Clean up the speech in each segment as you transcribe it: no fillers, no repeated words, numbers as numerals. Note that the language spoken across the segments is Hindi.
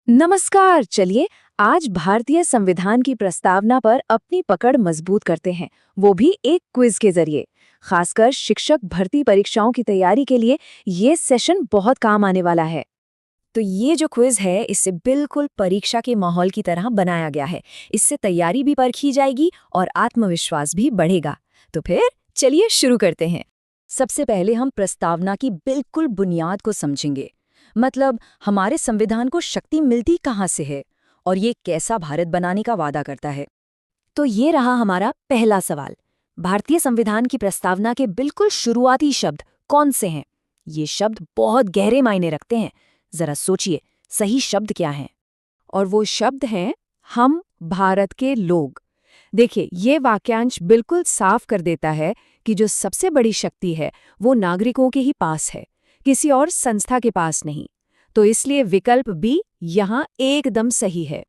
नमस्कार। चलिए आज भारतीय संविधान की प्रस्तावना पर अपनी पकड़ मजबूत करते हैं, वो भी एक क्विज के जरिए। खासकर शिक्षक भर्ती परीक्षाओं की तैयारी के लिए ये सेशन बहुत काम आने वाला है। तो ये जो क्विज है इससे बिल्कुल परीक्षा के माहौल की तरह बनाया गया है। इससे तैयारी भी परखी जाएगी और आत्मविश्वास भी बढ़ेगा। तो फिर चलिए शुरू करते हैं। सबसे पहले हम प्रस्तावना की बिल्कुल बुनियाद को समझेंगे। मतलब हमारे संविधान को शक्ति मिलती कहाँ से है और ये कैसा भारत बनाने का वादा करता है। तो ये रहा हमारा पहला सवाल। भारतीय संविधान की प्रस्तावना के बिल्कुल शुरुआती शब्द कौन से हैं? ये शब्द बहुत गहरे मायने रखते हैं। जरा सोचिए, सही शब्द क्या हैं? और वो शब्द हैं हम भारत के लोग। देखिए, ये वाक्यांश बिल्कुल साफ कर देता है कि जो सबसे बड़ी शक्ति है वो नागरिकों के ही पास है, किसी और संस्था के पास नहीं। तो इसलिए विकल्प बी यहाँ एकदम सही है।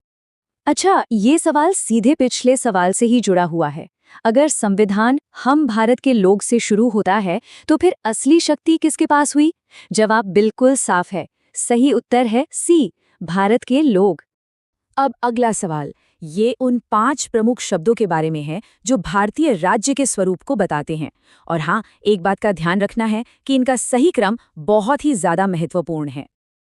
अच्छा, ये सवाल सीधे पिछले सवाल से ही जुड़ा हुआ है। अगर संविधान हम भारत के लोग से शुरू होता है तो फिर असली शक्ति किसके पास हुई? जवाब बिल्कुल साफ है। सही उत्तर है सी, भारत के लोग। अब अगला सवाल, ये उन 5 प्रमुख शब्दों के बारे में है जो भारतीय राज्य के स्वरूप को बताते हैं। और हाँ, एक बात का ध्यान रखना है कि इनका सही क्रम बहुत ही ज्यादा महत्वपूर्ण है।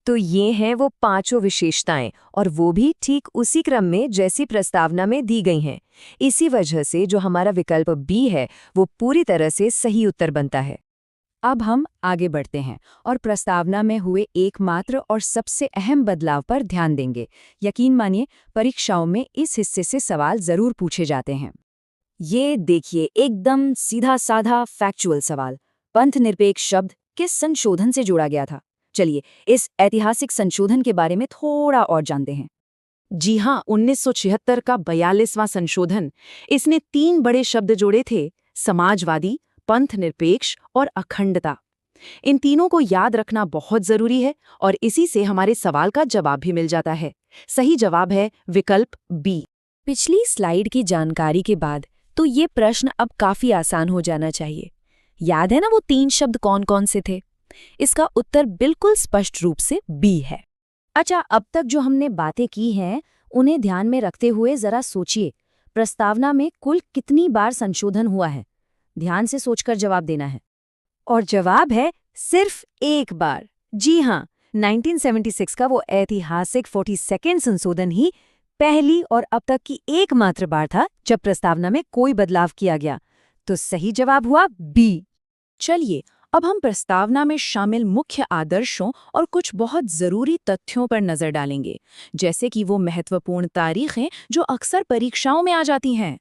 तो ये हैं वो पांचों विशेषताएं, और वो भी ठीक उसी क्रम में जैसी प्रस्तावना में दी गई हैं। इसी वजह से जो हमारा विकल्प बी है वो पूरी तरह से सही उत्तर बनता है। अब हम आगे बढ़ते हैं और प्रस्तावना में हुए एकमात्र और सबसे अहम बदलाव पर ध्यान देंगे। यकीन मानिए, परीक्षाओं में इस हिस्से से सवाल जरूर पूछे जाते हैं। ये देखिए, एकदम सीधा साधा फैक्चुअल सवाल। पंथनिरपेक्ष शब्द किस संशोधन से जोड़ा गया था? चलिए इस ऐतिहासिक संशोधन के बारे में थोड़ा और जानते हैं। जी हाँ, 1976 का 42वां संशोधन। इसने 3 बड़े शब्द जोड़े थे: समाजवादी, पंथनिरपेक्ष और अखंडता। इन तीनों को याद रखना बहुत जरूरी है और इसी से हमारे सवाल का जवाब भी मिल जाता है। सही जवाब है विकल्प बी। पिछली स्लाइड की जानकारी के बाद तो ये प्रश्न अब काफी आसान हो जाना चाहिए। याद है ना वो 3 शब्द कौन कौन से थे? इसका उत्तर बिल्कुल स्पष्ट रूप से बी है। अच्छा, अब तक जो हमने बातें की हैं उन्हें ध्यान में रखते हुए जरा सोचिए, प्रस्तावना में कुल कितनी बार संशोधन हुआ है? ध्यान से सोचकर जवाब देना है। और जवाब है सिर्फ एक बार। जी हाँ, 1976 का वो ऐतिहासिक 42वां संशोधन ही पहली और अब तक की एकमात्र बार था जब प्रस्तावना में कोई बदलाव किया गया। तो सही जवाब हुआ बी। चलिए, अब हम प्रस्तावना में शामिल मुख्य आदर्शों और कुछ बहुत जरूरी तथ्यों पर नजर डालेंगे, जैसे कि वो महत्वपूर्ण तारीखें जो अक्सर परीक्षाओं में आ जाती हैं।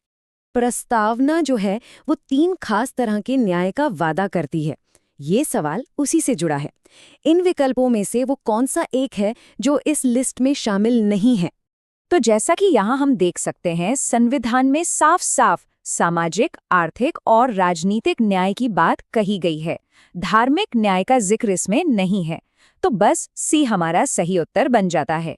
प्रस्तावना जो है वो 3 खास तरह के न्याय का वादा करती है। ये सवाल उसी से जुड़ा है। इन विकल्पों में से वो कौन सा एक है जो इस लिस्ट में शामिल नहीं है? तो जैसा कि यहाँ हम देख सकते हैं, संविधान में साफ साफ सामाजिक, आर्थिक और राजनीतिक न्याय की बात कही गई है। धार्मिक न्याय का जिक्र इसमें नहीं है। तो बस सी हमारा सही उत्तर बन जाता है।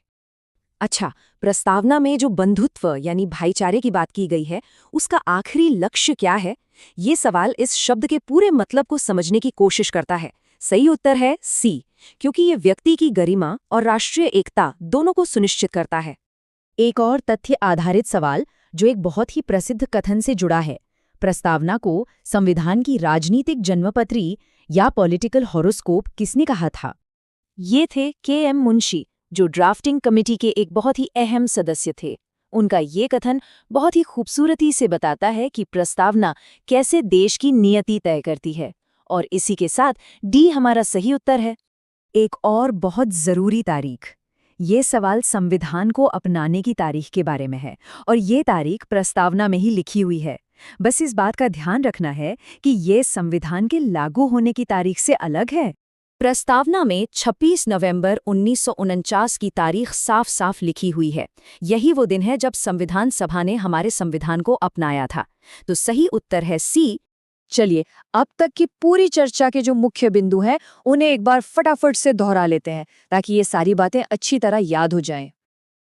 अच्छा, प्रस्तावना में जो बंधुत्व यानी भाईचारे की बात की गई है, उसका आखिरी लक्ष्य क्या है? ये सवाल इस शब्द के पूरे मतलब को समझने की कोशिश करता है। सही उत्तर है सी, क्योंकि ये व्यक्ति की गरिमा और राष्ट्रीय एकता दोनों को सुनिश्चित करता है। एक और तथ्य आधारित सवाल जो एक बहुत ही प्रसिद्ध कथन से जुड़ा है। प्रस्तावना को संविधान की राजनीतिक जन्मपत्री या पॉलिटिकल हॉरोस्कोप किसने कहा था? ये थे के.एम. मुंशी, जो ड्राफ्टिंग कमेटी के एक बहुत ही अहम सदस्य थे। उनका ये कथन बहुत ही खूबसूरती से बताता है कि प्रस्तावना कैसे देश की नियति तय करती है। और इसी के साथ डी हमारा सही उत्तर है। एक और बहुत जरूरी तारीख। ये सवाल संविधान को अपनाने की तारीख के बारे में है और ये तारीख प्रस्तावना में ही लिखी हुई है। बस इस बात का ध्यान रखना है कि ये संविधान के लागू होने की तारीख से अलग है। प्रस्तावना में 26 नवंबर 1949 की तारीख साफ साफ लिखी हुई है। यही वो दिन है जब संविधान सभा ने हमारे संविधान को अपनाया था। तो सही उत्तर है सी। चलिए, अब तक की पूरी चर्चा के जो मुख्य बिंदु हैं उन्हें एक बार फटाफट से दोहरा लेते हैं ताकि ये सारी बातें अच्छी तरह याद हो जाएं।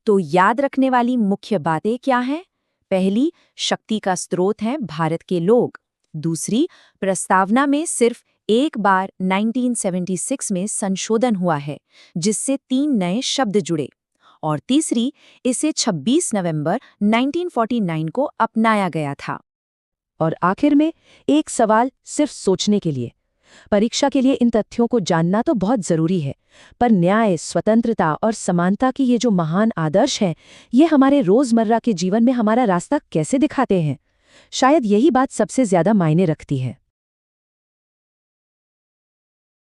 तो याद रखने वाली मुख्य बातें क्या हैं? पहली, शक्ति का स्रोत हैं भारत के लोग। दूसरी, प्रस्तावना में सिर्फ एक बार 1976 में संशोधन हुआ है, जिससे 3 नए शब्द जुड़े। और तीसरी, इसे 26 नवंबर 1949 को अपनाया गया था। और आखिर में एक सवाल सिर्फ सोचने के लिए। परीक्षा के लिए इन तथ्यों को जानना तो बहुत जरूरी है, पर न्याय, स्वतंत्रता और समानता की ये जो महान आदर्श हैं, ये हमारे रोजमर्रा के जीवन में हमारा रास्ता कैसे दिखाते हैं? शायद यही बात सबसे ज्यादा मायने रखती है।